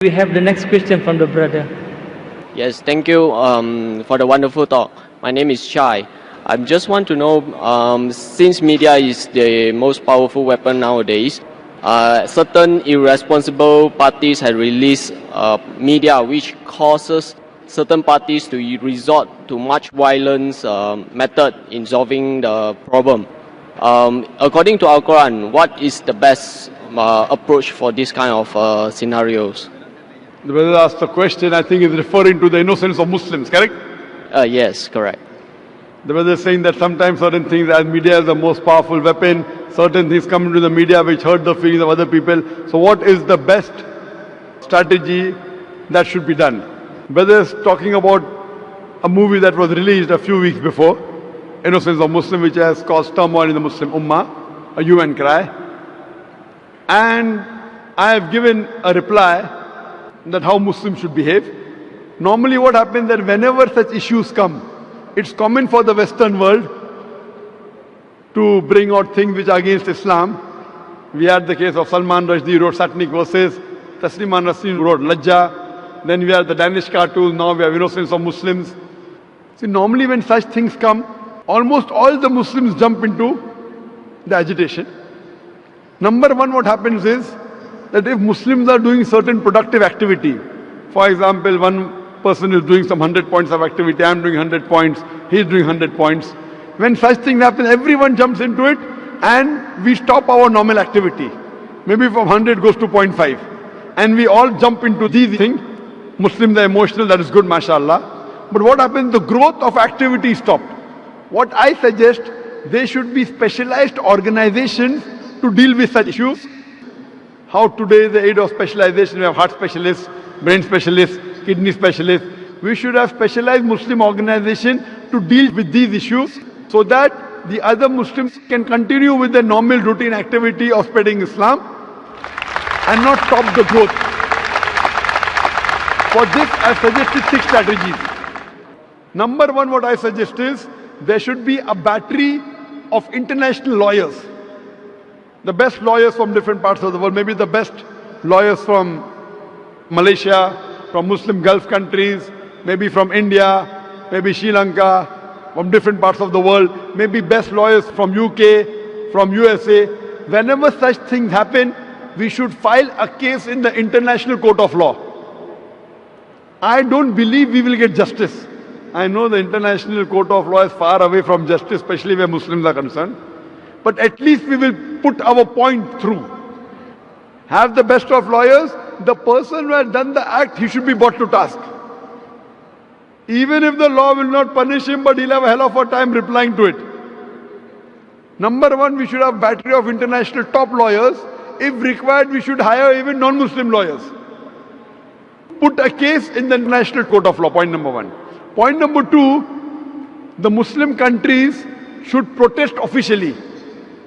We have the next question from the brother. Yes, thank you for the wonderful talk. My name is Chai. I just want to know, since media is the most powerful weapon nowadays, certain irresponsible parties have released media which causes certain parties to resort to much violence method in solving the problem. According to Al-Quran, what is the best approach for this kind of scenarios? The brother asked the question, I think is referring to the innocence of Muslims, correct? Yes, correct. The brother is saying that sometimes certain things, as media is the most powerful weapon, certain things come into the media which hurt the feelings of other people. So what is the best strategy that should be done? Brother is talking about a movie that was released a few weeks before, Innocence of Muslim, which has caused turmoil in the Muslim Ummah, a hue and cry. And I have given a reply that how Muslims should behave. Normally what happens that whenever such issues come, it's common for the Western world to bring out things which are against Islam. We had the case of Salman Rushdie wrote satanic verses, Tasliman Nasreen wrote Lajja, then we had the Danish cartoons, now we have Innocence of Muslims. See, normally when such things come, almost all the Muslims jump into the agitation. Number one, what happens is that if Muslims are doing certain productive activity, for example, one person is doing some 100 points of activity, I am doing 100 points, he is doing 100 points. When such things happen, everyone jumps into it and we stop our normal activity. Maybe from 100 goes to 0.5. And we all jump into these things. Muslims are emotional, that is good, mashallah. But what happens? The growth of activity is stopped. What I suggest, there should be specialized organizations to deal with such issues. How today, the aid of specialization, we have heart specialists, brain specialists, kidney specialists. We should have specialized Muslim organization to deal with these issues so that the other Muslims can continue with their normal routine activity of spreading Islam and not stop the growth. For this, I suggested 6 strategies. Number one, what I suggest is there should be a battery of international lawyers. The best lawyers from different parts of the world, maybe the best lawyers from Malaysia, from Muslim Gulf countries, maybe from India, maybe Sri Lanka, from different parts of the world, maybe best lawyers from UK, from USA. Whenever such things happen, we should file a case in the International Court of Law. I don't believe we will get justice. I know the International Court of Law is far away from justice, especially where Muslims are concerned. But at least we will put our point through. Have the best of lawyers. The person who has done the act, he should be brought to task. Even if the law will not punish him, but he'll have a hell of a time replying to it. Number one, we should have battery of international top lawyers. If required, we should hire even non-Muslim lawyers. Put a case in the International Court of Law, point number one. Point number two, the Muslim countries should protest officially.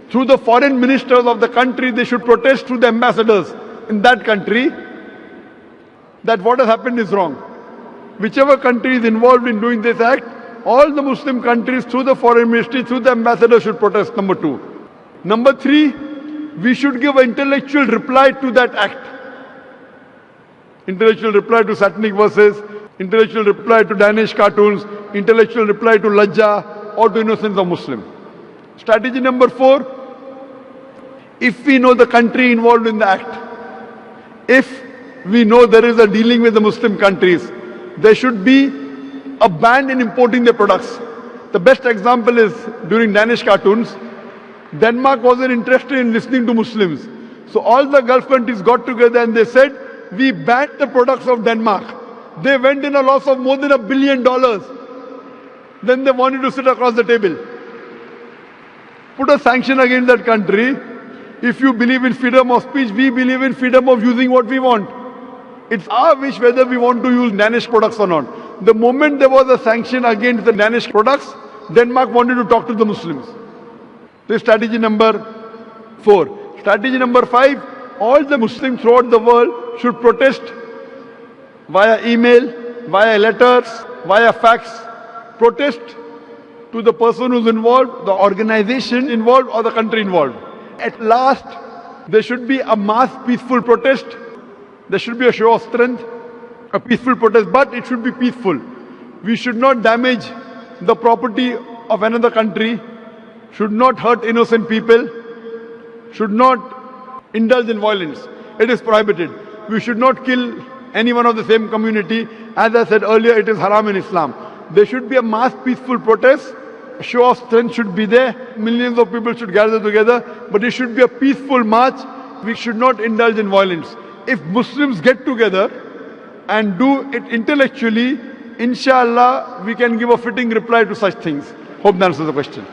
Through the foreign ministers of the country, they should protest through the ambassadors in that country that what has happened is wrong. Whichever country is involved in doing this act, all the Muslim countries through the foreign ministry, through the ambassador should protest, number two. Number three, we should give an intellectual reply to that act. Intellectual reply to satanic verses, intellectual reply to Danish cartoons, intellectual reply to Lajja or to Innocence of Muslim. Strategy number 4, if we know the country involved in the act, if we know there is a dealing with the Muslim countries, there should be a ban in importing their products. The best example is during Danish cartoons, Denmark wasn't interested in listening to Muslims. So all the Gulf countries got together and they said, we banned the products of Denmark. They went in a loss of more than $1 billion. Then they wanted to sit across the table. Put a sanction against that country. If you believe in freedom of speech, we believe in freedom of using what we want. It's our wish whether we want to use Danish products or not. The moment there was a sanction against the Danish products, Denmark wanted to talk to the Muslims. This is strategy number 4. Strategy number 5, all the Muslims throughout the world should protest via email, via letters, via fax. Protest to the person who's involved, the organization involved or the country involved. At last, there should be a mass peaceful protest There should be a show of strength, a peaceful protest, but it should be peaceful. We should not damage the property of another country, should not hurt innocent people, should not indulge in violence. It is prohibited. We should not kill anyone of the same community. As I said earlier, it is haram in Islam. There should be a mass peaceful protest. A show of strength should be there. Millions of people should gather together, but it should be a peaceful march. We should not indulge in violence. If Muslims get together and do it intellectually, inshallah, we can give a fitting reply to such things. Hope that answers the question.